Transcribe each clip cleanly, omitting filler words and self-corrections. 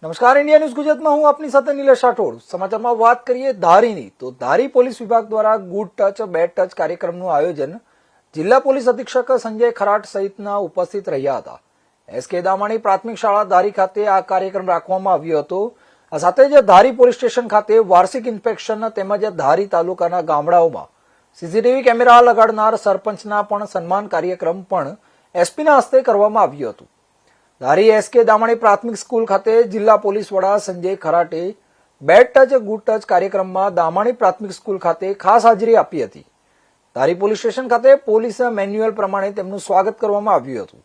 નમસ્કાર, India news ગુજરાતમાં હું આપની સાથે નિલેશ રાઠોડ। સમાચારમાં વાત કરીએ ધારીની તો ધારી પોલીસ વિભાગ દ્વારા ગુડ ટચ બેડ ટચ કાર્યક્રમનું આયોજન જિલ્લા પોલીસ અધિક્ષક સંજય ખરાટ સહિતના ઉપસ્થિત રહ્યા હતા। એસકે દામાણી પ્રાથમિક શાળા ધારી ખાતે આ કાર્યક્રમ રાખવામાં આવ્યો હતો। આ સાથે જ ધારી પોલીસ સ્ટેશન ખાતે વાર્ષિક ઇન્સ્પેક્શન તેમજ ધારી તાલુકાના ગામડાઓમાં સીસીટીવી કેમેરા લગાડનાર સરપંચના પણ સન્માન કાર્યક્રમ પણ એસપીના હસ્તે કરવામાં આવ્યું હતું। ધારી એસકે દામાણી પ્રાથમિક સ્કૂલ ખાતે જિલ્લા પોલીસ વડા Sanjay Kharate bed touch good touch કાર્યક્રમમાં દામાણી પ્રાથમિક સ્કૂલ ખાતે ખાસ હાજરી આપી હતી। ધારી પોલીસ સ્ટેશન ખાતે પોલીસ મેન્યુઅલ પ્રમાણે તેમનું સ્વાગત કરવામાં આવ્યું હતું।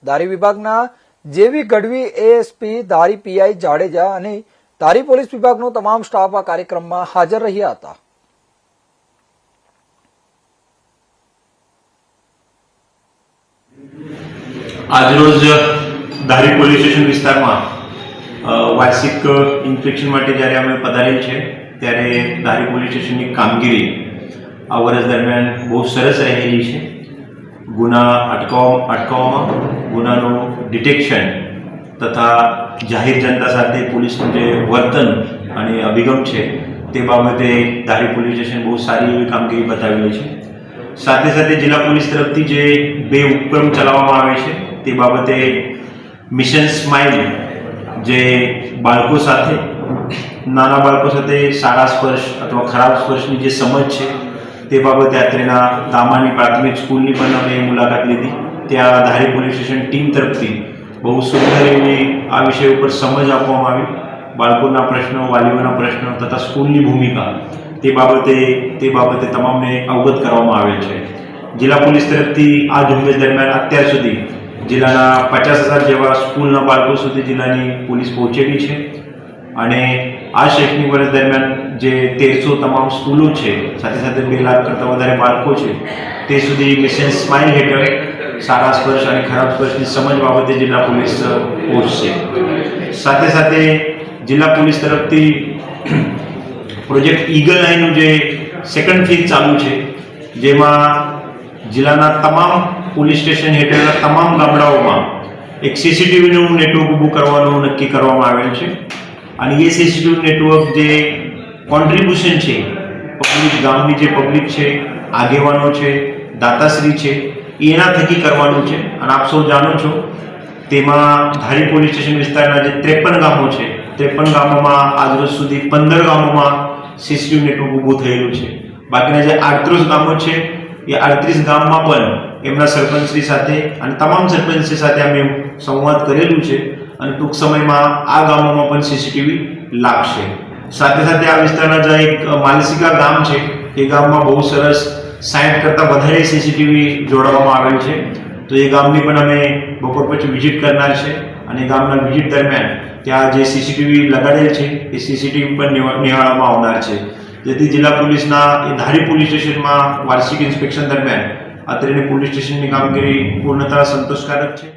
ધારી વિભાગના જેવી ગઢવી એએસપી ધારી પીઆઈ જાડેજા અને ધારી પોલીસ વિભાગનો તમામ સ્ટાફ આ કાર્યક્રમમાં હાજર રહ્યા હતા। આજરોજ ધારી પોલીસ સ્ટેશન વિસ્તારમાં વાર્ષિક ઇન્સ્પેક્શન માટે જ્યારે અમે પધારેલ છે ત્યારે ધારી પોલીસ સ્ટેશનની કામગીરી આ વર્ષ દરમિયાન બહુ સરસ રહેલી છે। ગુના અટકાવવામાં ગુનાનું ડિટેક્શન તથા જાહેર જનતા સાથે પોલીસનું જે વર્તન અને અભિગમ છે તે બાબતે ધારી પોલીસ સ્ટેશન બહુ સારી એવી કામગીરી બતાવેલી છે। સાથે સાથે જિલ્લા પોલીસ તરફથી જે 2 ઉપક્રમ ચલાવવામાં આવે છે તે બાબતે મિશન સ્માઇલ જે બાળકો સાથે નાના બાળકો સાથે સારા સ્પર્શ અથવા ખરાબ સ્પર્શની જે સમજ છે તે બાબતે અત્રેના દામાણી પ્રાથમિક સ્કૂલની પણ અમે મુલાકાત લીધી। ત્યાં ધારી પોલીસ સ્ટેશન ટીમ તરફથી બહુ સુંદર એવી આ વિષય ઉપર સમજ આપવામાં આવી। બાળકોના પ્રશ્નો, વાલીઓના પ્રશ્નો તથા સ્કૂલની ભૂમિકા તે બાબતે તમામને અવગત કરવામાં આવેલ છે। જિલ્લા પોલીસ તરફથી આ ઝુંબેશ દરમિયાન અત્યાર સુધી જિલ્લાના 50,000 જેવા સ્કૂલના બાળકો સુધી જિલ્લાની પોલીસ પહોંચેલી છે અને આ શૈક્ષણિક વર્ષ દરમિયાન જે 1300 તમામ સ્કૂલો છે સાથે સાથે 2 લાખ કરતાં વધારે બાળકો છે તે સુધી મિશન સ્માઇલ હેઠળ સારા સ્પર્શ અને ખરાબ સ્પર્શની સમજ બાબતે જિલ્લા પોલીસ પહોંચશે। સાથે સાથે જિલ્લા પોલીસ તરફથી પ્રોજેક્ટ ઈગલ આઈનું જે સેકન્ડ ફેઝ ચાલુ છે જેમાં જિલ્લાના તમામ પોલીસ સ્ટેશન હેઠળના તમામ ગામડાઓમાં એક સીસીટીવીનું નેટવર્ક ઊભું કરવાનું નક્કી કરવામાં આવેલ છે અને એ સીસીટીવી નેટવર્ક જે કોન્ટ્રીબ્યુશન છે પબ્લિક, ગામની જે પબ્લિક છે, આગેવાનો છે, દાતાશ્રી છે એના થકી કરવાનું છે। અને આપ સૌ જાણો છો તેમાં ધારી પોલીસ સ્ટેશન વિસ્તારના જે 53 ગામો છે 53 ગામોમાં આજરોજ સુધી 15 ગામોમાં સીસીટીવી નેટવર્ક ઊભું થયેલું છે। બાકીના જે 38 ગામો છે એ 38 ગામમાં પણ એમના સરપંચશ્રી સાથે અને તમામ સરપંચશ્રી સાથે અમે સંવાદ કરેલું છે અને ટૂંક સમયમાં આ ગામોમાં પણ સીસીટીવી લાગશે। સાથે સાથે આ વિસ્તારના જે એક માલસિકા ગામ છે એ ગામમાં બહુ સરસ 60 કરતાં વધારે સીસીટીવી જોડવામાં આવેલ છે। તો એ ગામની પણ અમે બપોર પછી વિઝિટ કરનાર છે અને ગામના વિઝિટ દરમિયાન ત્યાં જે સીસીટીવી લગાડેલ છે એ સીસીટીવી પણ નિહાળવામાં આવનાર છે, જેથી જિલ્લા પોલીસના એ ધારી પોલીસ સ્ટેશનમાં વાર્ષિક ઇન્સ્પેક્શન દરમિયાન અત્રેની પોલીસ સ્ટેશનની કામગીરી પૂર્ણતઃ સંતોષકારક છે।